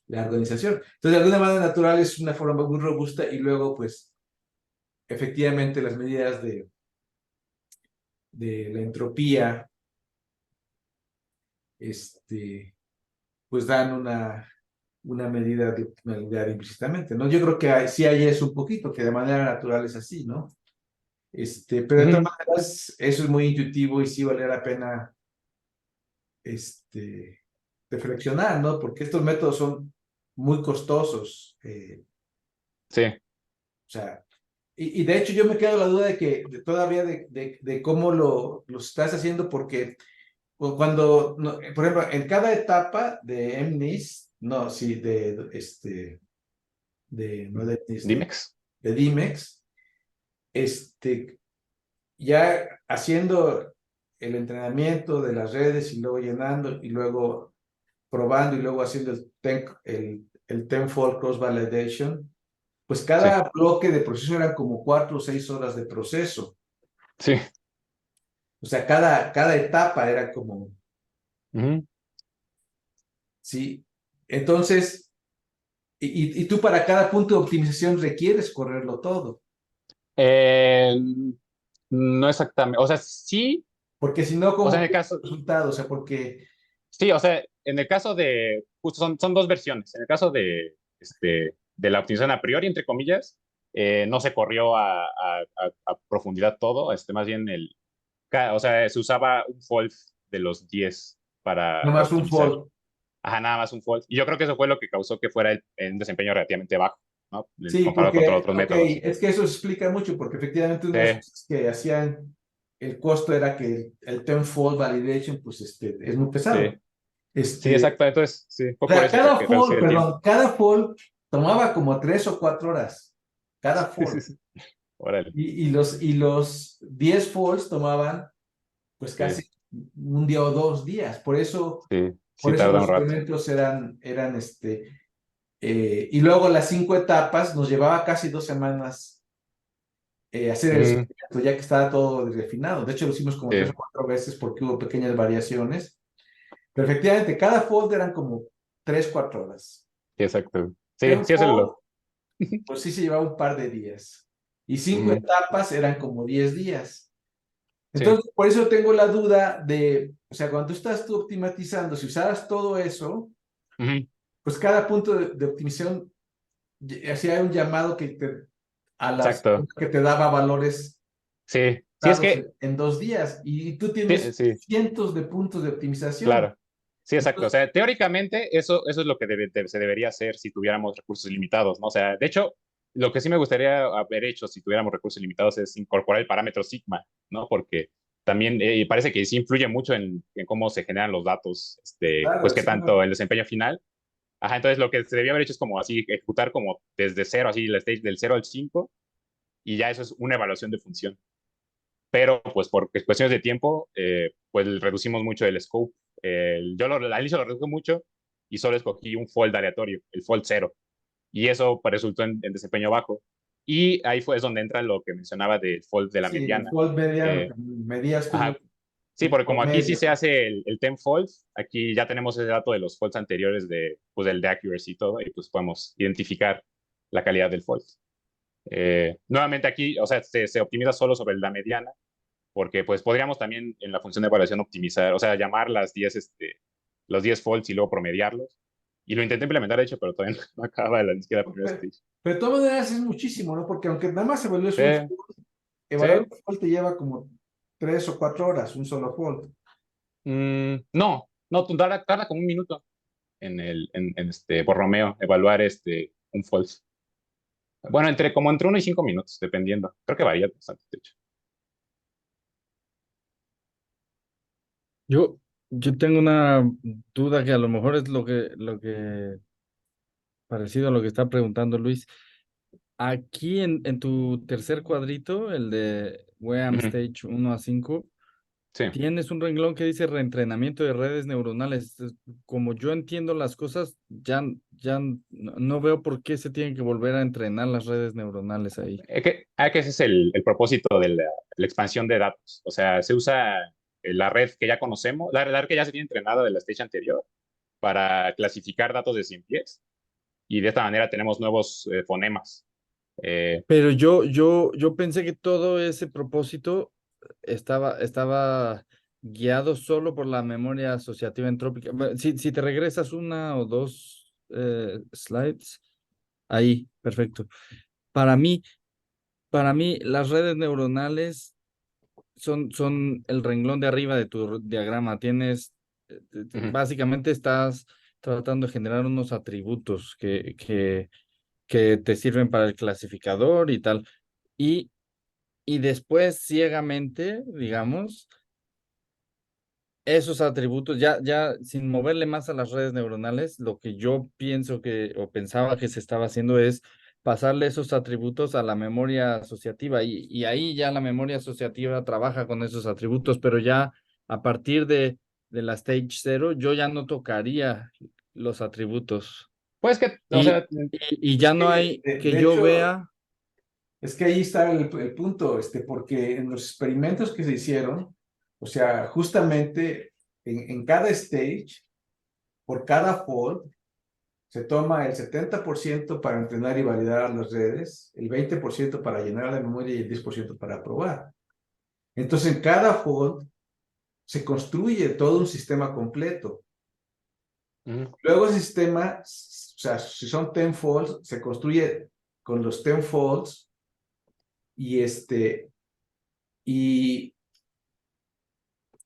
la organización. Entonces, de alguna manera natural es una forma muy robusta y luego, pues, efectivamente las medidas de la entropía, pues dan una medida de optimalidad implícitamente, ¿no? Yo creo que sí hay eso un poquito, que de manera natural es así, ¿no? Pero de todas ujú, maneras, eso es muy intuitivo y sí vale la pena, reflexionar, ¿no? Porque estos métodos son muy costosos, sí. o sea, y de hecho yo me quedo la duda de que todavía de cómo los estás haciendo, porque cuando, por ejemplo, en cada etapa de MNIST, no, sí, no de MNIST, Dimex. de Dimex, ya haciendo el entrenamiento de las redes y luego llenando y luego probando y luego haciendo el Tenfold Cross Validation, pues Sí, cada bloque de proceso eran como 4 o 6 horas de proceso. sí. O sea, cada etapa era como, Ujú. sí. Entonces, y tú para cada punto de optimización requieres correrlo todo, Eh, no exactamente, o sea, sí, porque si no, o sea, ¿cómo en el quieres caso, resultados? O sea, porque, sí, o sea, en el caso de, justo son dos versiones. En el caso de la optimización a priori, entre comillas, no se corrió a profundidad todo, más bien o sea, se usaba un fold de los 10 para nomás un optimizar. fold. Ajá, nada más un fold. Y yo creo que eso fue lo que causó que fuera un desempeño relativamente bajo, ¿no? Sí, Comparado contra porque, otros ok, métodos. es que eso explica mucho, porque efectivamente una de las Sí, cosas que hacían el costo era que el tenfold validation, pues es muy sí, pesado. sí, exacto. Entonces, sí, O fue por sea, eso que reducir el tiempo. cada fold tomaba como 3 o 4 horas, cada Sí, fold. sí. Órale. Y los 10 folds tomaban pues Sí, casi un día o 2 días. Por eso, sí, por sí eso tarda un los rato. incrementos eran y luego las 5 etapas nos llevaba casi 2 semanas hacer el Ujú. experimento, ya que estaba todo refinado. De hecho, lo hicimos como tres o Sí, cuatro veces porque hubo pequeñas variaciones. Pero efectivamente, cada fold eran como 3, 4 horas. sí, exacto. Sí, Un sí, eso es fold, lo. pues sí se llevaba un par de días. Y cinco Ujú. etapas eran como 10 días. Sí, Entonces, por eso tengo la duda o sea, cuando tú optimizando, si usaras todo eso, ujú. pues cada punto de optimización hacía un llamado Exacto. que te daba valores Sí, sí, es dados que, en 2 días y tú sí, tienes sí, cientos de puntos de optimización. claro. Sí, exacto. O Entonces, sea, teóricamente eso es lo que se debería hacer si tuviéramos recursos limitados, ¿no? O sea, de hecho, lo que sí me gustaría haber hecho si tuviéramos recursos limitados es incorporar el parámetro sigma, ¿no? Porque también parece que sí influye mucho en cómo se generan los datos, pues claro, que sí, tanto el desempeño final. Ajá, entonces lo que se debía haber hecho es como así, ejecutar como desde cero, así el stage del 0 al 5, y ya eso es una evaluación de función. Pero pues por cuestiones de tiempo, pues reducimos mucho el scope. Yo al inicio lo reduje mucho y solo escogí un fold aleatorio, el fold 0, y eso pues, resultó en desempeño bajo. Y ahí fue es donde entra lo que mencionaba del fold de la sí, el mediana. fold mediano, Eh, que medías tú ajá, sí, el porque como aquí sí promedio. se hace el 10 fold, aquí ya tenemos ese dato de los folds anteriores pues del de accuracy y todo, y pues podemos identificar la calidad del fold. Nuevamente aquí, o sea, se optimiza solo sobre la mediana, porque pues podríamos también en la función de evaluación optimizar, o sea, llamar los 10 folds y luego promediarlos. Y lo intenté implementar, de hecho, pero todavía no acaba ni siquiera la primera Pero, stage. pero de todas maneras es muchísimo, ¿no? Porque aunque nada más evalúes Sí, un fold, evaluar sí. un fold te lleva como 3 o 4 horas, un solo fold. No, no, tarda como un minuto por Romeo, evaluar un false. Bueno, entre 1 y 5 minutos, dependiendo. Creo que varía bastante, de hecho. Yo, yo tengo una duda que a lo mejor es parecido a lo que está preguntando Luis. Aquí en tu tercer cuadrito, el de WEAM Ujú. Stage 1 a 5, Sí. tienes un renglón que dice reentrenamiento de redes neuronales. Como yo entiendo las cosas, ya no veo por qué se tienen que volver a entrenar las redes neuronales ahí. Que ese es el propósito de la expansión de datos. O sea, se usa la red que ya conocemos, la red que ya se tiene entrenada de la stage anterior para clasificar datos de 100 pies. Y de esta manera tenemos nuevos fonemas. Eh, Pero yo pensé que todo ese propósito estaba guiado solo por la memoria asociativa entrópica. Bueno, si te regresas una o dos slides, ahí, perfecto. Para mí, para mí, las redes neuronales son el renglón de arriba de tu diagrama. Ujú. Básicamente estás tratando de generar unos atributos que te sirven para el clasificador y tal. Y, y después, ciegamente, digamos, esos atributos, ya sin moverle más a las redes neuronales, lo que yo pienso o pensaba que se estaba haciendo es pasarle esos atributos a la memoria asociativa y ahí ya la memoria asociativa trabaja con esos atributos, pero ya a partir de la stage 0 yo ya no tocaría los atributos Pues que, o y, sea, y ya no hay que De yo hecho, vea. es que ahí está el punto, porque en los experimentos que se hicieron, o sea, justamente en cada stage, por cada fold, se toma el 70% para entrenar y validar las redes, el 20% para llenar la memoria y el 10% para probar. Entonces, en cada fold se construye todo un sistema completo. Luego el sistema, o sea, si son 10 folds, se construye con los 10 folds y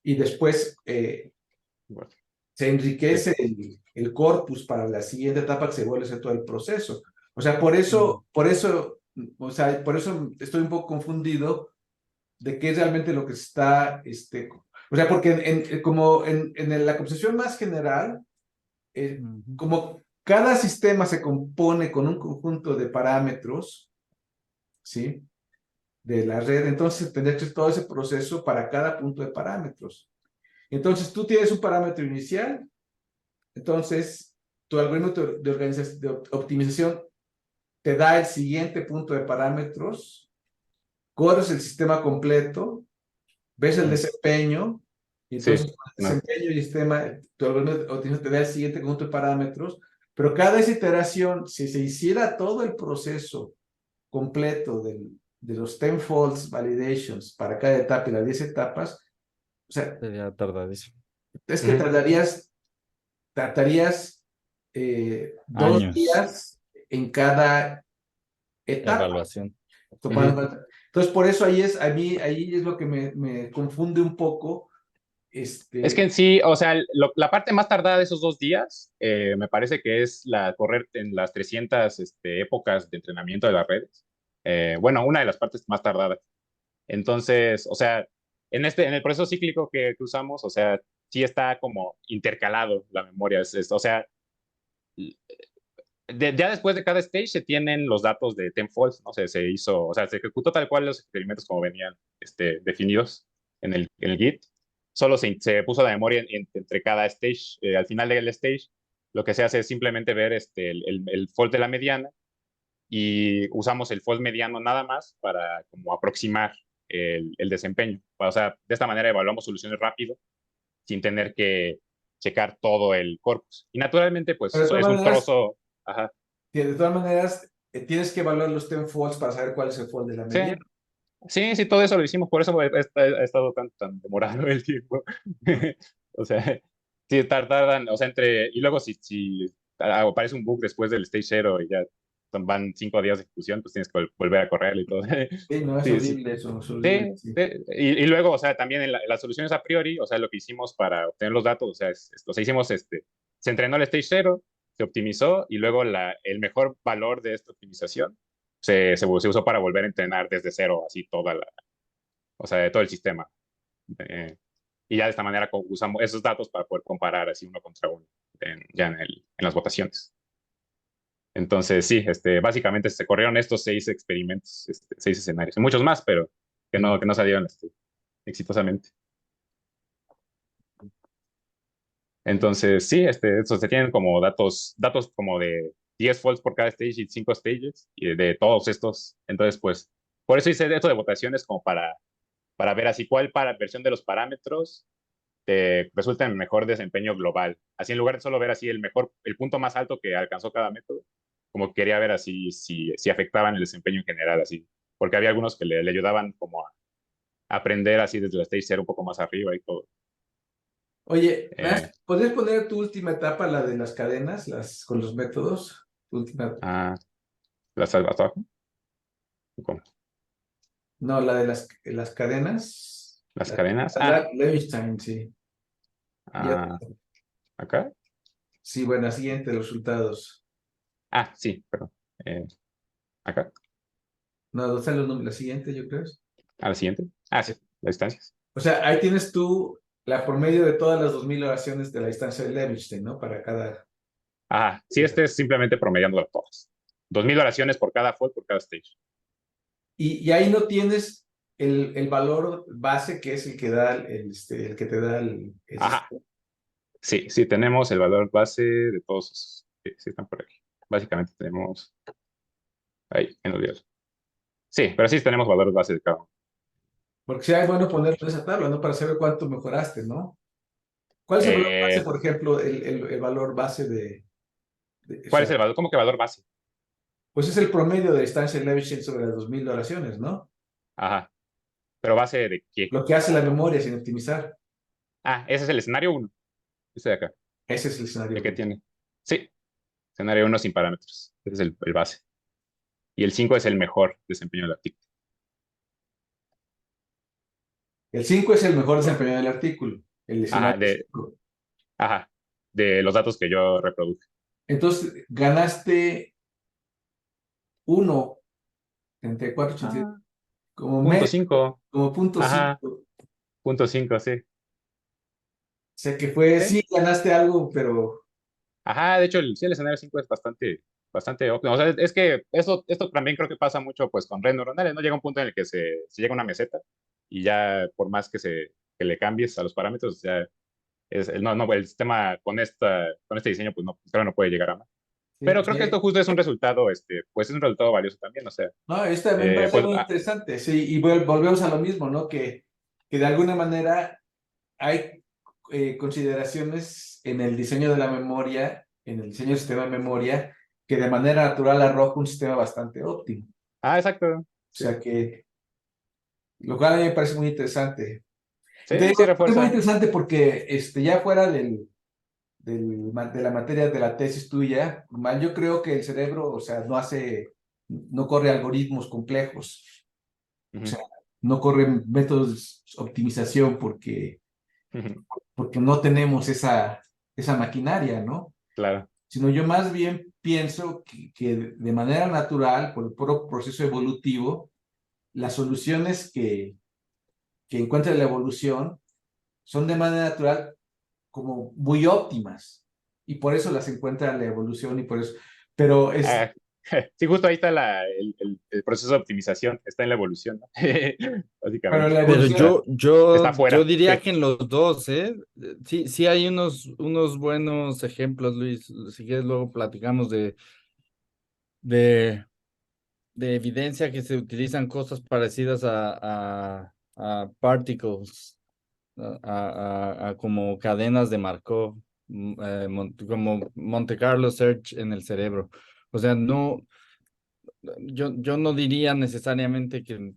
y después bueno, se enriquece el corpus para la siguiente etapa que se vuelve a hacer todo el proceso. O sea, o sea, por eso estoy un poco confundido de qué es realmente lo que está, o sea, porque como en la concepción más general, Ujú. como cada sistema se compone con un conjunto de parámetros, ¿sí? De la red, entonces tendría que ser todo ese proceso para cada punto de parámetros. Entonces, tú tienes un parámetro inicial, entonces tu algoritmo de optimización te da el siguiente punto de parámetros, corres el sistema completo, ves el desempeño, y sí, entonces con el no. desempeño y el sistema, tu algoritmo de optimización te da el siguiente conjunto de parámetros, pero cada esa iteración, si se hiciera todo el proceso completo de los 10 folds validations para cada etapa y las 10 etapas, o sea, Sería tardadísimo. es que tratarías 2 días Años. en cada etapa. Evaluación. Entonces, por eso ahí es lo que me confunde un poco. Es que en sí, o sea, la parte más tardada de esos 2 días, me parece que es la correr en las 300 épocas de entrenamiento de las redes. Bueno, una de las partes más tardadas. Entonces, o sea, en el proceso cíclico que usamos, o sea, sí está como intercalado la memoria. O sea, ya después de cada stage se tienen los datos de Tenfolds, ¿no? Se hizo, o sea, se ejecutó tal cual los experimentos como venían definidos en el Git. Solo se puso la memoria entre cada stage. Al final del stage, lo que se hace es simplemente ver el fold de la mediana y usamos el fold mediano nada más para como aproximar el desempeño. O sea, de esta manera evaluamos soluciones rápido sin tener que checar todo el corpus. Y naturalmente, pues Pero de eso todas es un maneras, trozo. Ajá. de todas maneras, tienes que evaluar los 10 folds para saber cuál es el fold de la Sí, mediana. sí, sí, todo eso lo hicimos, por eso ha estado tan demorado el tiempo. O sea, sí, tardan, o sea, y luego si aparece un bug después del stage 0 y ya van 5 días de ejecución, pues tienes que volver a correr y todo. Sí, no, es Sí, sí, horrible eso, es horrible. sí, Sí. sí. Y luego, o sea, también en las soluciones a priori, o sea, lo que hicimos para obtener los datos, o sea, o sea, hicimos se entrenó el stage 0, se optimizó y luego el mejor valor de esta optimización se usó para volver a entrenar desde cero, así o sea, de todo el sistema. Eh, y ya de esta manera usamos esos datos para poder comparar así uno contra uno ya en las votaciones. Entonces, sí, básicamente se corrieron estos 6 experimentos, 6 escenarios, y muchos más, pero que no salieron exitosamente. Entonces, sí, se tienen como datos como de 10 folds por cada stage y 5 stages y de todos estos. Entonces, pues, por eso hice esto de votaciones como para ver así cuál versión de los parámetros te resulta en mejor desempeño global. Así en lugar de solo ver así el punto más alto que alcanzó cada método, como quería ver así si afectaban el desempeño en general, así. Porque había algunos que le ayudaban como a aprender así desde la stage 0 un poco más arriba y todo. Oye, Eh, ¿podrías poner tu última etapa, la de las cadenas, con los métodos? Tu última, ah, ¿las hasta abajo? ¿Cómo? no, la de las cadenas. Las cadenas. Levenshtein, sí. Ya, Ah, acá. sí, bueno, siguiente, los resultados. Sí, perdón. Eh, acá. No, ¿dónde están los números? La siguiente, yo creo. A la siguiente. Sí, las distancias. O sea, ahí tienes tú la promedio de todas las 2000 oraciones de la distancia de Levenshtein, ¿no? Para cada. Sí, es simplemente promediando todas. 2,000 oraciones por cada fold, por cada stage. Y ahí no tienes el valor base que es el que da el que te da el Ajá. sistema. Sí, sí, tenemos el valor base de todos esos. Sí, sí están por aquí. Básicamente tenemos. Ahí, en los videos. Sí, pero sí tenemos valores base de cada uno. Porque sea bueno ponerlo en esa tabla, ¿no? Para saber cuánto mejoraste, ¿no? ¿Cuál es el valor base, Eh, por ejemplo, el valor base o ¿Cuál es sea, el valor? ¿Cómo que valor base? pues es el promedio de distancia Levy sobre las 2000 oraciones, ¿no? Ajá. ¿Pero base de qué? Lo que hace la memoria sin optimizar. Ah, ese es el escenario uno. Este de acá. Ese es el El escenario que 1. tiene. Sí, escenario uno sin parámetros. Ese es el base. Y el 5 es el mejor desempeño del artículo. El 5 es el mejor desempeño del artículo, el Ajá, escenario 5. ajá, de los datos que yo reproduje. Entonces, ganaste 1, 34, 86, Ah, como punto medio, 5. como punto Ajá, 5. O punto 5, sí. sea que fue, Sí. sí, ganaste algo, pero Ajá, de hecho, sí, el escenario 5 es bastante óptimo. O sea, es que esto también creo que pasa mucho pues con redes neuronales, ¿no? Llega un punto en el que se llega a una meseta y ya por más que le cambies a los parámetros, ya no, el sistema con este diseño, pues no, claro, no puede llegar a más. sí, Pero creo que esto justo es un resultado, pues es un resultado valioso también, o sea, no, esto también va a ser pues, muy interesante, sí, y volvemos a lo mismo, ¿no? Que de alguna manera hay consideraciones en el diseño de la memoria, en el diseño del sistema de memoria, que de manera natural arroja un sistema bastante óptimo. exacto, O sí, sea que, lo cual a mí me parece muy interesante. Y te sí, digo, sí es muy refuerza. interesante porque ya fuera de la materia de la tesis tuya, mal, yo creo que el cerebro, o sea, no corre algoritmos complejos, o Ujú, sea, no corre métodos de optimización ujú, porque no tenemos esa maquinaria, ¿no? claro. Sino yo más bien pienso que de manera natural, por el puro proceso evolutivo, las soluciones que encuentra la evolución son de manera natural como muy óptimas y por eso las encuentra la evolución y por eso, pero Ah, sí, justo ahí está el proceso de optimización, está en la evolución, ¿no? pero Básicamente. la Pero evolución, Está yo afuera. diría que en los dos, ¿eh? Sí, sí hay unos buenos ejemplos, Luis. Si quieres, luego platicamos de, de evidencia que se utilizan cosas parecidas a particles, a como cadenas de Markov, como Monte Carlo Search en el cerebro. O sea, yo no diría necesariamente que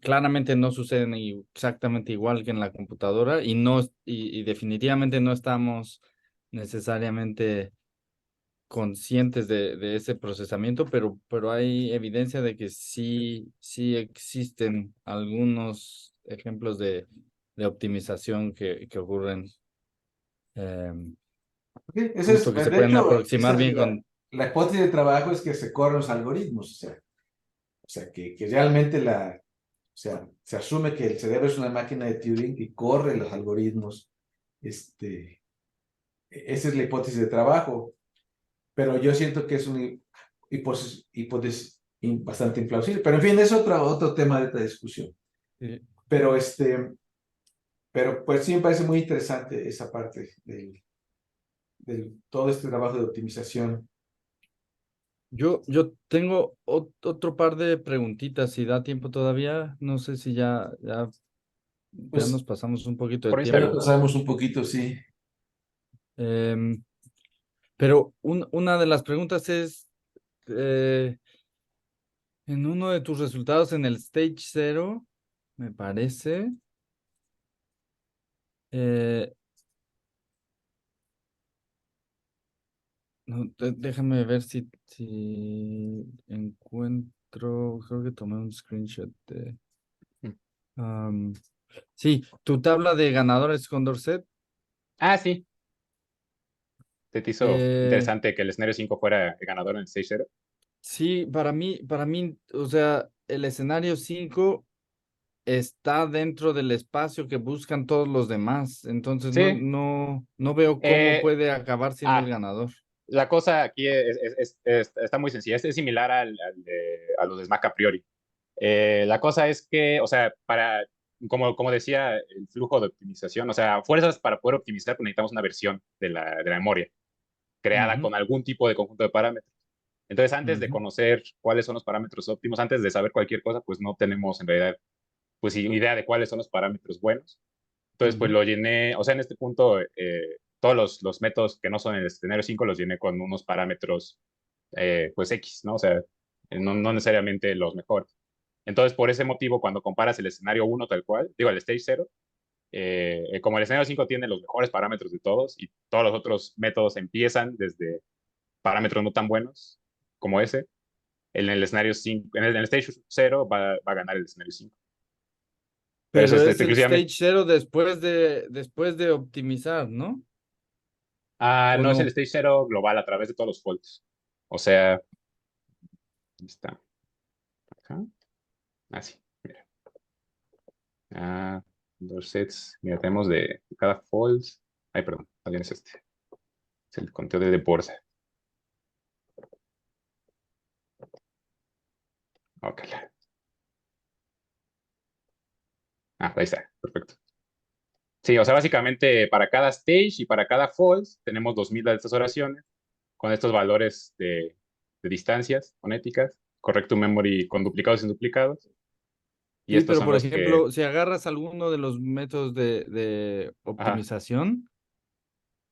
claramente no suceden exactamente igual que en la computadora y definitivamente no estamos necesariamente conscientes de ese procesamiento, pero hay evidencia de que sí existen algunos ejemplos de optimización que ocurren, ¿sí? justo que se De pueden hecho, aproximar bien con... la hipótesis de trabajo es que se corren los algoritmos, o sea que realmente o sea, se asume que el cerebro es una máquina de Turing y corre los algoritmos. Esa es la hipótesis de trabajo, pero yo siento que es una hipótesis bastante implausible. Pero en fin, es otro tema de esta discusión. Sí. Pero, pero pues sí me parece muy interesante esa parte todo este trabajo de optimización. Yo tengo otro par de preguntitas, si da tiempo todavía, no sé si ya Pues nos pasamos un poquito de Por mí está ya lo bien. tiempo. pasamos un poquito, sí. Em, pero una de las preguntas es, en uno de tus resultados en el Stage 0, me parece, eh, no, déjame ver si encuentro, creo que tomé un screenshot Mm. am, sí, tu tabla de ganadores con Dorset. Ah, sí. ¿Te hizo eh, interesante que el escenario 5 fuera el ganador en el 6-0? Sí, para mí, o sea, el escenario 5 está dentro del espacio que buscan todos los demás, entonces Sí. no veo cómo Eh, puede acabar siendo el ah, ganador. La cosa aquí está muy sencilla. Es similar a los de SMAC a priori. La cosa es que, o sea, como decía, el flujo de optimización, o sea, fuerzas para poder optimizar, pues necesitamos una versión de la memoria creada Ujú, con algún tipo de conjunto de parámetros. Entonces, antes de ujú, conocer cuáles son los parámetros óptimos, antes de saber cualquier cosa, pues no tenemos en realidad, pues idea de cuáles son los parámetros buenos. Entonces, pues ujú. lo llené, o sea, en este punto, todos los métodos que no son el escenario 5 los llené con unos parámetros, pues X, ¿no? O sea, no necesariamente los mejores. Entonces, por ese motivo, cuando comparas el escenario 1 tal cual, digo, el stage 0, como el escenario 5 tiene los mejores parámetros de todos y todos los otros métodos empiezan desde parámetros no tan buenos como ese, en el escenario 5, en el stage 0 va a ganar el escenario 5. Pero Entonces, es el exclusivamente, stage 0 después de optimizar, ¿no? ¿O no es el no? stage 0 global a través de todos los folds. O sea, ahí está. Acá. Así, mira. Ah, dos sets. Mira, tenemos de cada fold. Ay, perdón, también es este. Es el conteo de borda. Ok. Ahí está, perfecto. Sí, o sea, básicamente para cada stage y para cada fold tenemos 2000 de estas oraciones con estos valores de distancias fonéticas, correcto memory con duplicados y sin duplicados. Y Sí, estos pero son por los que, ejemplo, si agarras alguno de los métodos de ajá, optimización,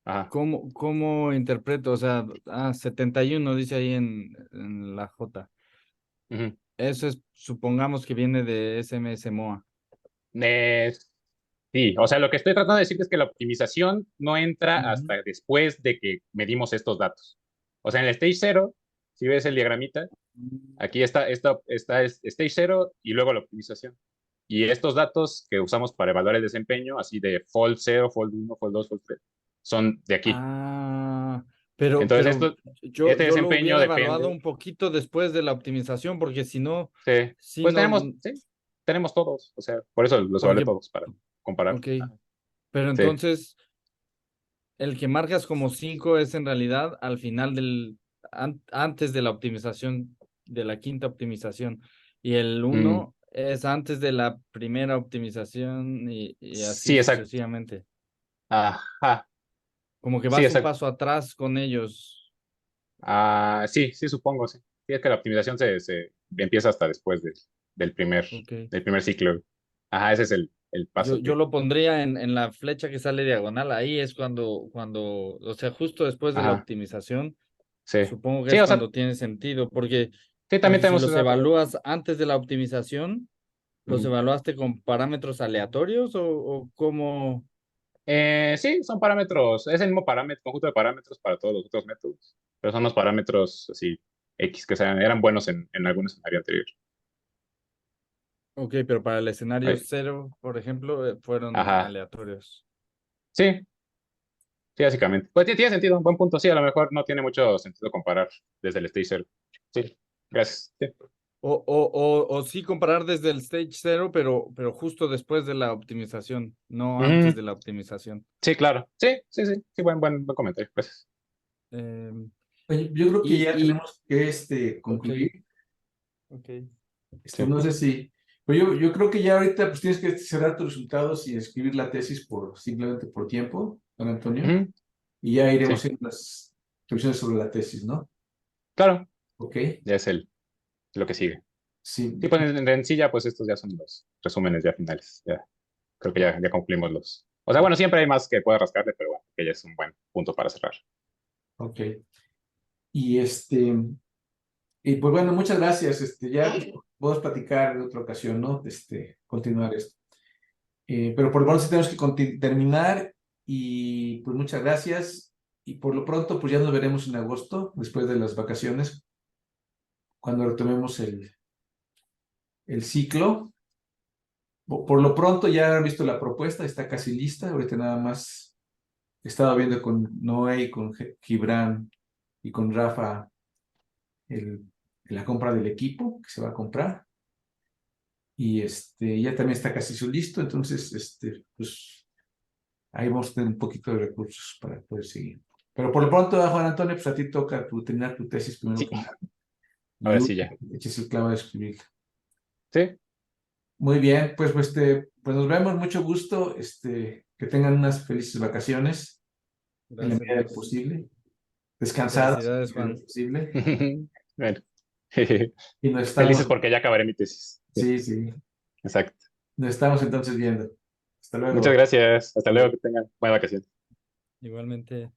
ajá. ¿cómo interpreto? O sea, 71 dice ahí en la J. Ujú. Eso es, supongamos que viene de SMS MOA. Eh, sí, o sea, lo que estoy tratando de decir es que la optimización no entra Ujú. hasta después de que medimos estos datos. O sea, en el stage 0, si ves el diagramita, aquí está stage 0 y luego la optimización. Y estos datos que usamos para evaluar el desempeño, así de fold 0, fold 1, fold 2, fold 3, son de aquí. Ah, Entonces, pero este yo lo desempeño hubiera evaluado depende. un poquito después de la optimización, porque si no, Sí, si pues no, tenemos todos. O sea, por eso los evalué porque, todos para comparar. ok, pero Sí. entonces el que marcas como 5 es en realidad al final antes de la optimización, de la quinta optimización, y el Mm, uno es antes de la primera optimización y así sí, exacto. sucesivamente. Ajá. Como que Sí, vas un exacto. paso atrás con ellos. Sí, sí, supongo, sí. Sí, es que la optimización se empieza hasta después del primer, Ok. del primer ciclo. Ajá, ese es el paso Yo que. lo pondría en la flecha que sale diagonal. Ahí es o sea, justo después de la Ajá, optimización, sí. supongo que Sí, es o sea, cuando tiene sentido, sí, también porque si tenemos los ese dato. evalúas antes de la optimización, ¿los Ujú. evaluaste con parámetros aleatorios o cómo? Sí, son parámetros, es el mismo parámetro, conjunto de parámetros para todos los otros métodos, pero son los parámetros así X que eran buenos en algún escenario anterior. Ok, pero para el escenario Ahí. 0, por ejemplo, fueron Ajá, aleatorios. sí, sí, básicamente. Pues tiene sentido, un buen punto, sí, a lo mejor no tiene mucho sentido comparar desde el stage 0. Sí, gracias. Sí. O sí comparar desde el stage 0, pero justo después de la optimización, no antes Ujú, de la optimización. sí, claro. Sí, sí, sí, sí, buen comentario, gracias. Em, Oye, yo creo que ya y, tenemos que ok, concluir. ok. Sí. No sé si, pues yo creo que ya ahorita pues tienes que cerrar tus resultados y escribir la tesis simplemente por tiempo, don Antonio, Ujú, y ya iremos sí, haciendo las revisiones sobre la tesis, ¿no? claro, Ok, ya es lo que sigue. Sí, sí, pues en sí ya, pues estos ya son los resúmenes ya finales. Ya, creo que ya concluimos los. O sea, bueno, siempre hay más que pueda rascarle, pero bueno, que ya es un buen punto para cerrar. ok. Y y pues bueno, muchas gracias. Ya podemos platicar en otra ocasión, ¿no? Continuar esto. Pero por lo menos sí tenemos que terminar y pues muchas gracias. Y por lo pronto, pues ya nos veremos en agosto, después de las vacaciones, cuando retomemos el ciclo. Por lo pronto ya han visto la propuesta, está casi lista. Ahorita nada más he estado viendo con Noé y con Gibran y con Rafa el, la compra del equipo que se va a comprar. Y ya también está casi listo. Entonces, pues ahí vamos a tener un poquito de recursos para poder seguir. Pero por lo pronto, Juan Antonio, pues a ti toca terminar tu tesis primero Sí, que nada. ahora Y sí ya. eches el clavo de escribirla. Sí, Muy bien, pues nos vemos, mucho gusto, que tengan unas felices vacaciones en la Gracias, medida de lo Luis. posible, descansadas en Felicidades, la medida de lo Juan. posible, bueno. y nos Felices estamos, porque ya acabaré mi tesis. Sí, sí, sí, exacto. nos estamos entonces viendo. Hasta Muchas luego. gracias. Hasta luego, que tengan buena vacación. Igualmente.